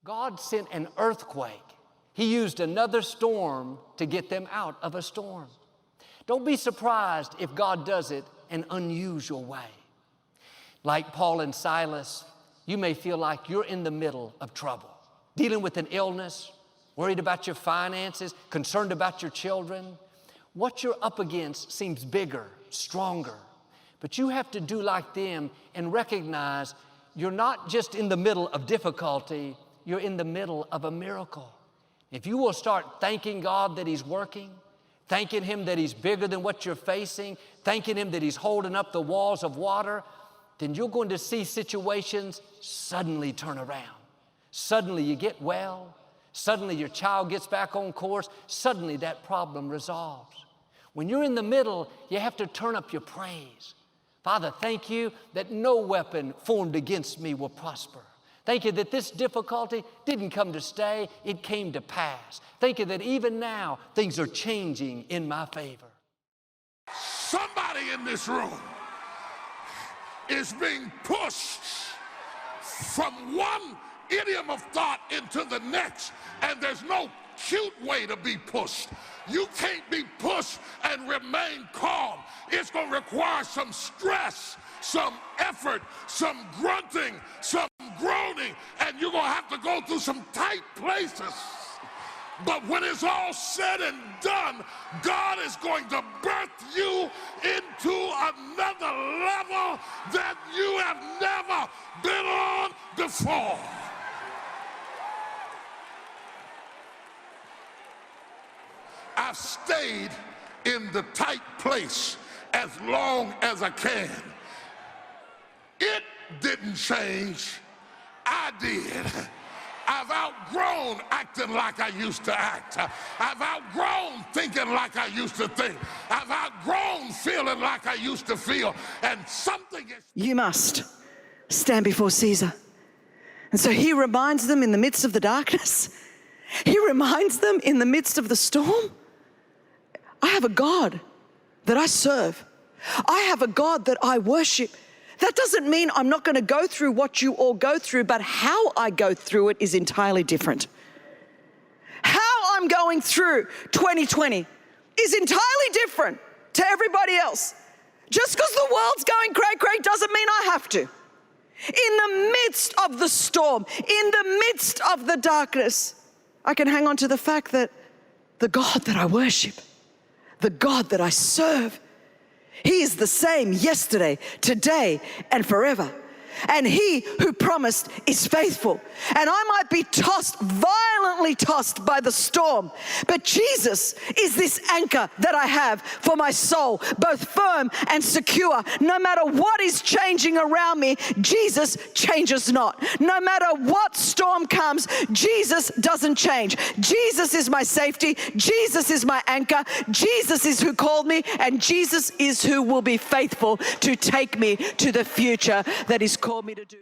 God sent an earthquake. He used another storm to get them out of a storm. Don't be surprised if God does it an unusual way. Like Paul and Silas, you may feel like you're in the middle of trouble, dealing with an illness, worried about your finances, concerned about your children. What you're up against seems bigger, stronger, but you have to do like them and recognize you're not just in the middle of difficulty, you're in the middle of a miracle. If you will start thanking God that He's working, thanking Him that He's bigger than what you're facing, thanking Him that He's holding up the walls of water, then you're going to see situations suddenly turn around. Suddenly you get well. Suddenly your child gets back on course. Suddenly that problem resolves. When you're in the middle, you have to turn up your praise. Father, thank you that no weapon formed against me will prosper. Thank you that this difficulty didn't come to stay, it came to pass. Thank you that even now things are changing in my favor. Somebody in this room is being pushed from one idiom of thought into the next, and there's no cute way to be pushed. You can't be pushed and remain calm. It's going to require some stress, some effort, some grunting, some groaning, and you're going to have to go through some tight places. But when it's all said and done, God is going to birth you into another level that you have never been on before. I've stayed in the tight place as long as I can. It didn't change. I did. I've outgrown acting like I used to act. I've outgrown thinking like I used to think. I've outgrown feeling like I used to feel. And something is... You must stand before Caesar. And so he reminds them in the midst of the darkness. He reminds them in the midst of the storm. I have a God that I serve. I have a God that I worship. That doesn't mean I'm not going to go through what you all go through, but how I go through it is entirely different. How I'm going through 2020 is entirely different to everybody else. Just because the world's going cray-cray doesn't mean I have to. In the midst of the storm, in the midst of the darkness, I can hang on to the fact that the God that I worship, the God that I serve, He is the same yesterday, today, and forever. And He who promised is faithful. And I might be tossed, violently tossed by the storm, but Jesus is this anchor that I have for my soul, both firm and secure. No matter what is changing around me, Jesus changes not. No matter what storm comes, Jesus doesn't change. Jesus is my safety. Jesus is my anchor. Jesus is who called me, and Jesus is who will be faithful to take me to the future that He's called me to do.